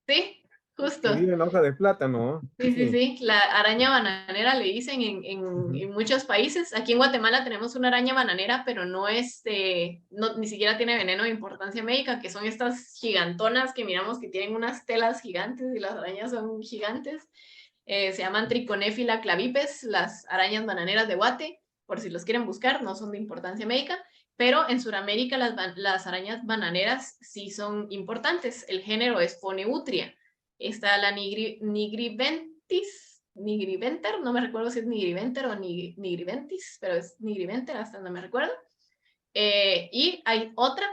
sí, Que justo. vive en la hoja de plátano, ¿no? Sí, sí, Sí. sí, la araña bananera le dicen Ujú. en muchos países. Aquí en Guatemala tenemos una araña bananera, pero no es, no, ni siquiera tiene veneno de importancia médica, que son estas gigantonas que miramos que tienen unas telas gigantes y las arañas son gigantes. Se llaman Trichonephila clavipes, las arañas bananeras de Guate, por si los quieren buscar, no son de importancia médica, pero en Sudamérica las arañas bananeras sí son importantes. El género es Phoneutria. Está la nigriventer, no me recuerdo si es nigriventer o nigriventis, pero es nigriventer hasta donde me recuerdo. Y hay otra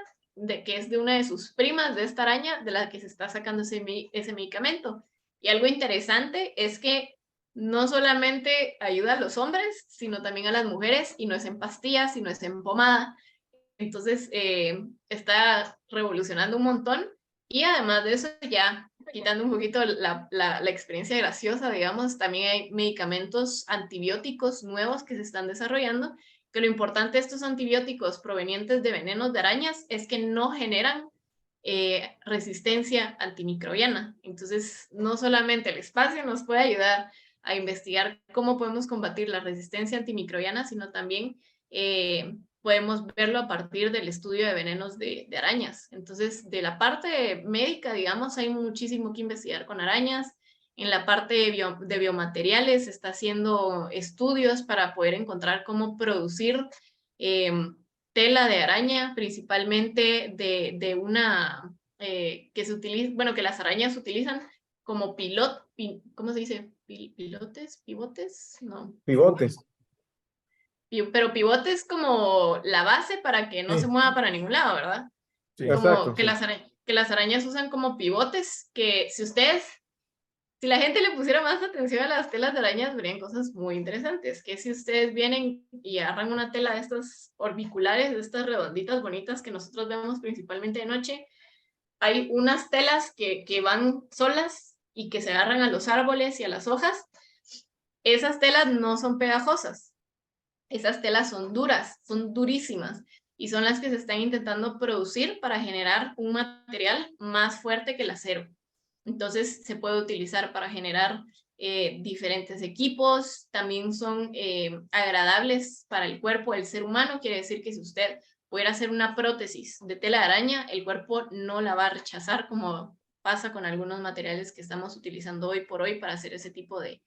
que es de una de sus primas de esta araña, de la que se está sacando ese medicamento. Y algo interesante es que no solamente ayuda a los hombres, sino también a las mujeres, y no es en pastillas, sino es en pomada. Entonces, está revolucionando un montón. Y además de eso, ya quitando un poquito la experiencia graciosa, digamos, también hay medicamentos antibióticos nuevos que se están desarrollando, que lo importante de estos antibióticos provenientes de venenos de arañas es que no generan resistencia antimicrobiana. Entonces, no solamente el espacio nos puede ayudar a investigar cómo podemos combatir la resistencia antimicrobiana, sino también podemos verlo a partir del estudio de venenos de arañas. Entonces, de la parte médica, digamos, hay muchísimo que investigar con arañas. En la parte de biomateriales se está haciendo estudios para poder encontrar cómo producir tela de araña, principalmente de una que se utiliza, bueno, que las arañas utilizan como ¿cómo se dice? ¿Pivotes? No. Pivotes. Pero pivote es como la base para que no se Sí, mueva para ningún lado, ¿verdad? sí. Como Exacto, que sí. que las arañas usan como pivotes, que si la gente le pusiera más atención a las telas de arañas, verían cosas muy interesantes, que si ustedes vienen y agarran una tela de estas orbiculares, de estas redonditas bonitas que nosotros vemos principalmente de noche, hay unas telas que van solas y que se agarran a los árboles y a las hojas. Esas telas no son pegajosas. Esas telas son duras, son durísimas y son las que se están intentando producir para generar un material más fuerte que el acero. Entonces se puede utilizar para generar diferentes equipos, también son agradables para el cuerpo del ser humano, quiere decir que si usted pudiera hacer una prótesis de tela de araña, el cuerpo no la va a rechazar como pasa con algunos materiales que estamos utilizando hoy por hoy para hacer ese tipo de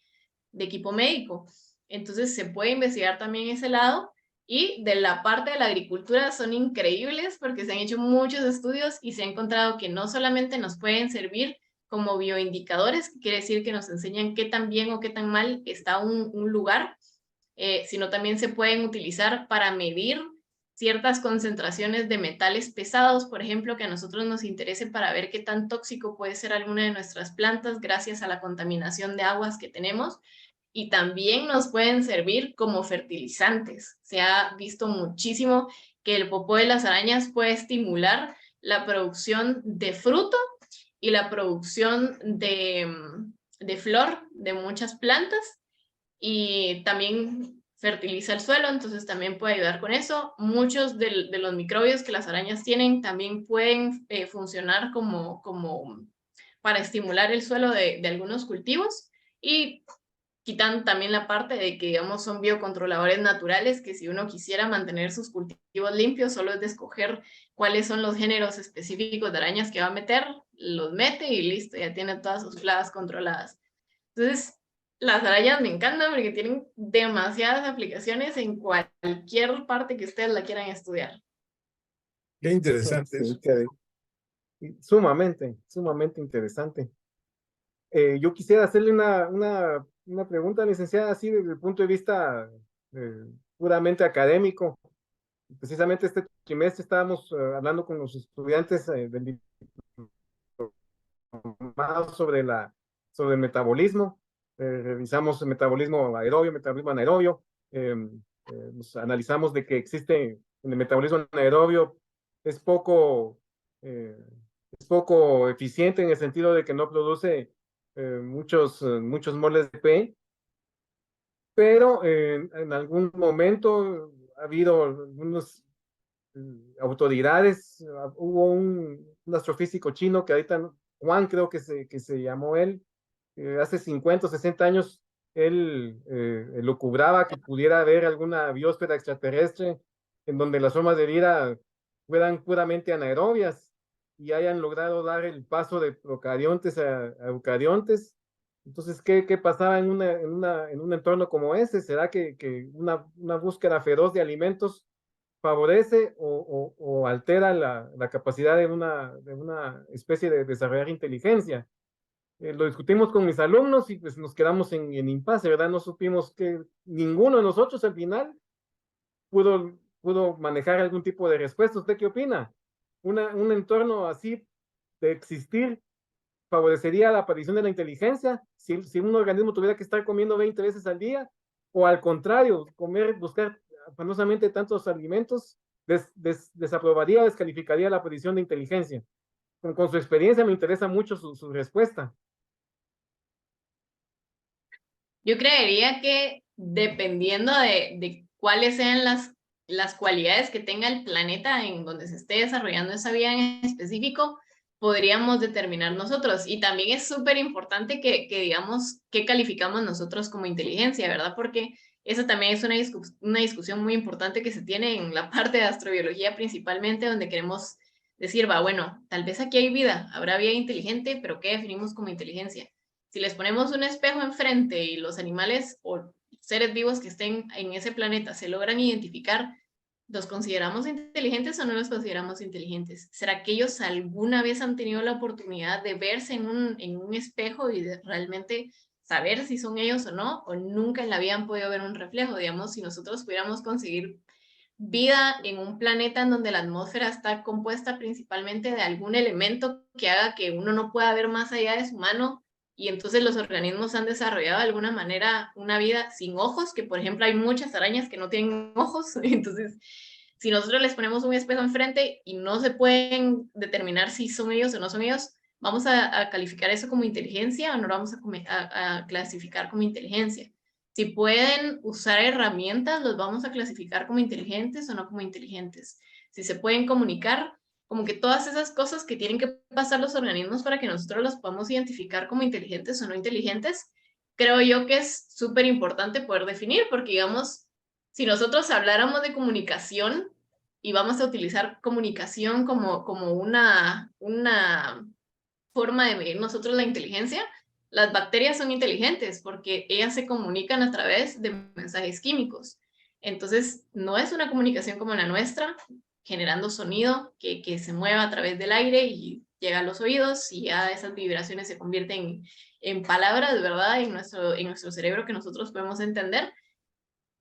equipo médico. Entonces se puede investigar también ese lado. Y de la parte de la agricultura son increíbles porque se han hecho muchos estudios y se ha encontrado que no solamente nos pueden servir como bioindicadores, que quiere decir que nos enseñan qué tan bien o qué tan mal está un lugar, sino también se pueden utilizar para medir ciertas concentraciones de metales pesados, por ejemplo, que a nosotros nos interese para ver qué tan tóxico puede ser alguna de nuestras plantas gracias a la contaminación de aguas que tenemos. Y también nos pueden servir como fertilizantes. Se ha visto muchísimo que el popó de las arañas puede estimular la producción de fruto y la producción de flor de muchas plantas, y también fertiliza el suelo, entonces también puede ayudar con eso. Muchos de los microbios que las arañas tienen también pueden funcionar como para estimular el suelo de algunos cultivos, y quitan también la parte de que, digamos, son biocontroladores naturales, que si uno quisiera mantener sus cultivos limpios, solo es de escoger cuáles son los géneros específicos de arañas que va a meter, los mete y listo, ya tiene todas sus plagas controladas. Entonces, las arañas me encantan porque tienen demasiadas aplicaciones en cualquier parte que ustedes la quieran estudiar. Qué interesante Sí, eso. sumamente, sumamente interesante. Yo quisiera hacerle una pregunta, licenciada, así desde el punto de vista puramente académico. Precisamente este trimestre estábamos hablando con los estudiantes del diplomado sobre el metabolismo. Revisamos el metabolismo aerobio, metabolismo anaerobio. Analizamos de que existe en el metabolismo anaerobio es poco eficiente en el sentido de que no produce muchos moles de P, pero en algún momento ha habido algunas autoridades. Hubo un astrofísico chino que ahorita, Juan creo que se llamó él, hace 50 o 60 años, él lucubraba que pudiera haber alguna biosfera extraterrestre en donde las formas de vida fueran puramente anaerobias y hayan logrado dar el paso de procariontes a eucariontes. Entonces, ¿qué pasaba en un entorno como ese? ¿Será que una búsqueda feroz de alimentos favorece o altera la capacidad de una especie de desarrollar inteligencia? Lo discutimos con mis alumnos y pues nos quedamos en impasse, ¿verdad? No supimos que ninguno de nosotros al final pudo manejar algún tipo de respuesta. ¿Usted qué opina? Un entorno así de existir favorecería la aparición de la inteligencia si un organismo tuviera que estar comiendo 20 veces al día, o al contrario, buscar afanosamente tantos alimentos, desaprobaría o descalificaría la aparición de inteligencia. Con su experiencia me interesa mucho su respuesta. Yo creería que dependiendo de cuáles sean las cualidades que tenga el planeta en donde se esté desarrollando esa vida en específico, podríamos determinar nosotros. Y también es súper importante que digamos qué calificamos nosotros como inteligencia, ¿verdad? Porque eso también es una discusión muy importante que se tiene en la parte de astrobiología principalmente, donde queremos decir, va, bueno, tal vez aquí hay vida, habrá vida inteligente, pero ¿qué definimos como inteligencia? Si les ponemos un espejo enfrente y los animales o seres vivos que estén en ese planeta se logran identificar, ¿los consideramos inteligentes o no los consideramos inteligentes? ¿Será que ellos alguna vez han tenido la oportunidad de verse en un espejo y de realmente saber si son ellos o no? ¿O nunca en la vida han podido ver un reflejo? Digamos, si nosotros pudiéramos conseguir vida en un planeta en donde la atmósfera está compuesta principalmente de algún elemento que haga que uno no pueda ver más allá de su mano, y entonces los organismos han desarrollado de alguna manera una vida sin ojos, que por ejemplo hay muchas arañas que no tienen ojos, entonces si nosotros les ponemos un espejo enfrente y no se pueden determinar si son ellos o no son ellos, ¿vamos a calificar eso como inteligencia o no lo vamos a clasificar como inteligencia? Si pueden usar herramientas, los vamos a clasificar como inteligentes o no como inteligentes. Si se pueden comunicar, como que todas esas cosas que tienen que pasar los organismos para que nosotros los podamos identificar como inteligentes o no inteligentes, creo yo que es súper importante poder definir, porque digamos, si nosotros habláramos de comunicación y vamos a utilizar comunicación como una forma de medir nosotros la inteligencia, las bacterias son inteligentes porque ellas se comunican a través de mensajes químicos. Entonces, no es una comunicación como la nuestra, generando sonido que se mueva a través del aire y llega a los oídos, y ya esas vibraciones se convierten en palabras, ¿verdad? En nuestro cerebro que nosotros podemos entender,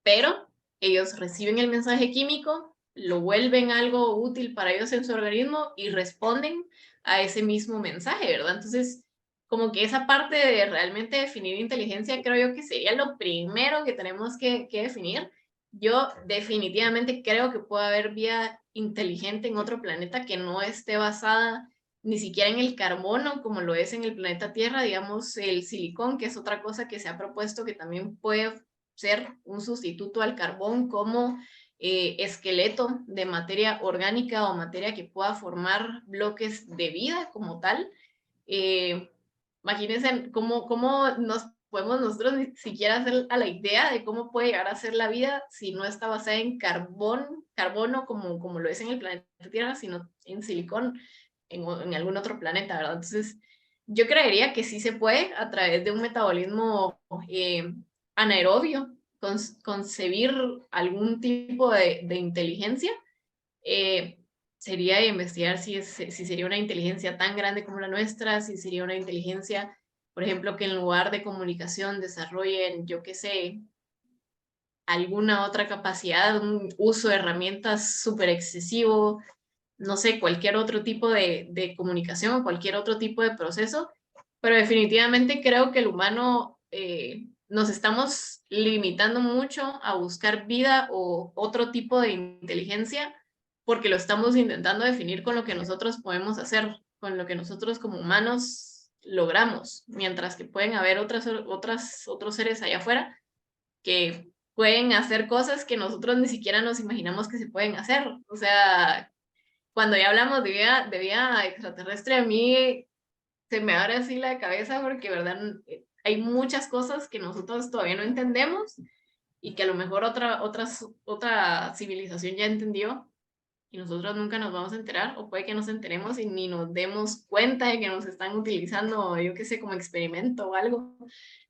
pero ellos reciben el mensaje químico, lo vuelven algo útil para ellos en su organismo y responden a ese mismo mensaje, ¿verdad? Entonces, como que esa parte de realmente definir inteligencia creo yo que sería lo primero que tenemos que definir. Yo definitivamente creo que puede haber vida inteligente en otro planeta que no esté basada ni siquiera en el carbono como lo es en el planeta Tierra, digamos el silicón, que es otra cosa que se ha propuesto que también puede ser un sustituto al carbón como esqueleto de materia orgánica o materia que pueda formar bloques de vida como tal. Imagínense cómo nos podemos nosotros ni siquiera hacer a la idea de cómo puede llegar a ser la vida si no está basada en carbono como lo es en el planeta Tierra, sino en silicón en algún otro planeta, ¿verdad? Entonces, yo creería que sí se puede a través de un metabolismo anaerobio concebir algún tipo de inteligencia. Sería investigar si sería una inteligencia tan grande como la nuestra, si sería una inteligencia, por ejemplo, que en lugar de comunicación desarrollen, yo qué sé, alguna otra capacidad, un uso de herramientas súper excesivo, no sé, cualquier otro tipo de comunicación o cualquier otro tipo de proceso, pero definitivamente creo que el humano nos estamos limitando mucho a buscar vida o otro tipo de inteligencia porque lo estamos intentando definir con lo que nosotros podemos hacer, con lo que nosotros como humanos logramos, mientras que pueden haber otros seres allá afuera que pueden hacer cosas que nosotros ni siquiera nos imaginamos que se pueden hacer. O sea, cuando ya hablamos de vida extraterrestre, a mí se me abre así la cabeza porque, ¿verdad? Hay muchas cosas que nosotros todavía no entendemos y que a lo mejor otra civilización ya entendió y nosotros nunca nos vamos a enterar, o puede que nos enteremos y ni nos demos cuenta de que nos están utilizando, yo qué sé, como experimento o algo.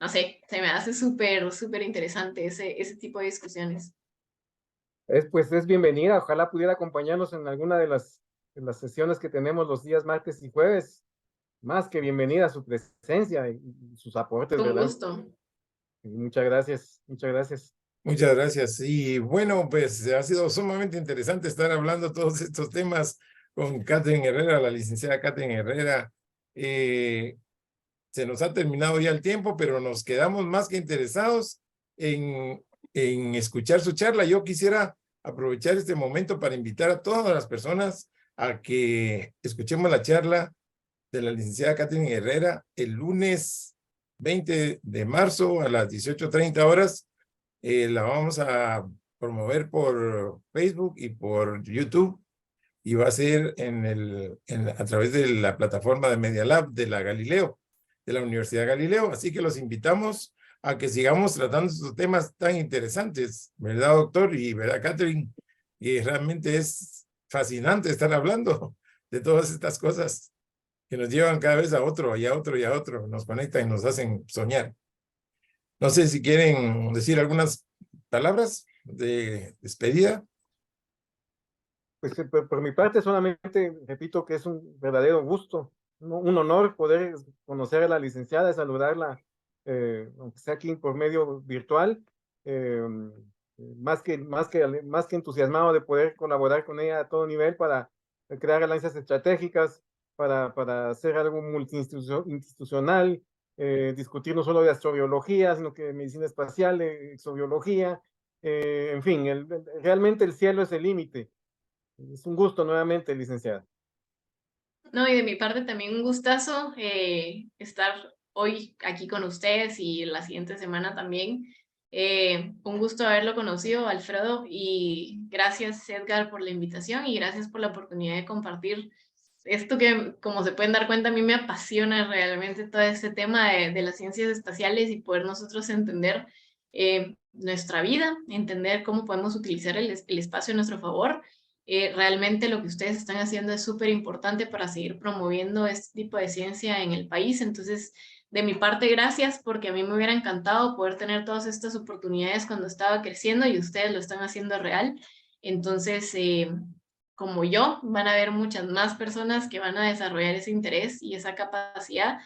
No sé, se me hace súper interesante ese tipo de discusiones. Pues es bienvenida, ojalá pudiera acompañarnos en alguna de las sesiones que tenemos los días martes y jueves. Más que bienvenida su presencia y sus aportes, Con ¿verdad? gusto. Muchas gracias, muchas gracias. Muchas gracias. Y bueno, pues ha sido sumamente interesante estar hablando todos estos temas con Catherine Herrera, la licenciada Catherine Herrera. Se nos ha terminado ya el tiempo, pero nos quedamos más que interesados en escuchar su charla. Yo quisiera aprovechar este momento para invitar a todas las personas a que escuchemos la charla de la licenciada Catherine Herrera el lunes 20 de marzo a las 18:30 horas. La vamos a promover por Facebook y por YouTube y va a ser a través de la plataforma de Media Lab de la Galileo, de la Universidad Galileo. Así que los invitamos a que sigamos tratando estos temas tan interesantes, ¿verdad, doctor? Y ¿verdad, Catherine? Y realmente es fascinante estar hablando de todas estas cosas que nos llevan cada vez a otro, y a otro, y a otro, nos conectan y nos hacen soñar. No sé si quieren decir algunas palabras de despedida. Pues por mi parte solamente repito que es un verdadero gusto, un honor poder conocer a la licenciada, saludarla, aunque sea aquí por medio virtual, más que entusiasmado de poder colaborar con ella a todo nivel para crear alianzas estratégicas, para hacer algo multiinstitucional, discutir no solo de astrobiología, sino que de medicina espacial, de exobiología, en fin, realmente el cielo es el límite. Es un gusto nuevamente, licenciada. No, y de mi parte también un gustazo estar hoy aquí con ustedes y la siguiente semana también. Un gusto haberlo conocido, Alfredo, y gracias, Edgar, por la invitación y gracias por la oportunidad de compartir esto que, como se pueden dar cuenta, a mí me apasiona realmente todo este tema de las ciencias espaciales y poder nosotros entender nuestra vida, entender cómo podemos utilizar el espacio a nuestro favor. Realmente lo que ustedes están haciendo es súper importante para seguir promoviendo este tipo de ciencia en el país. Entonces, de mi parte, gracias, porque a mí me hubiera encantado poder tener todas estas oportunidades cuando estaba creciendo y ustedes lo están haciendo real. Entonces, como yo, van a haber muchas más personas que van a desarrollar ese interés y esa capacidad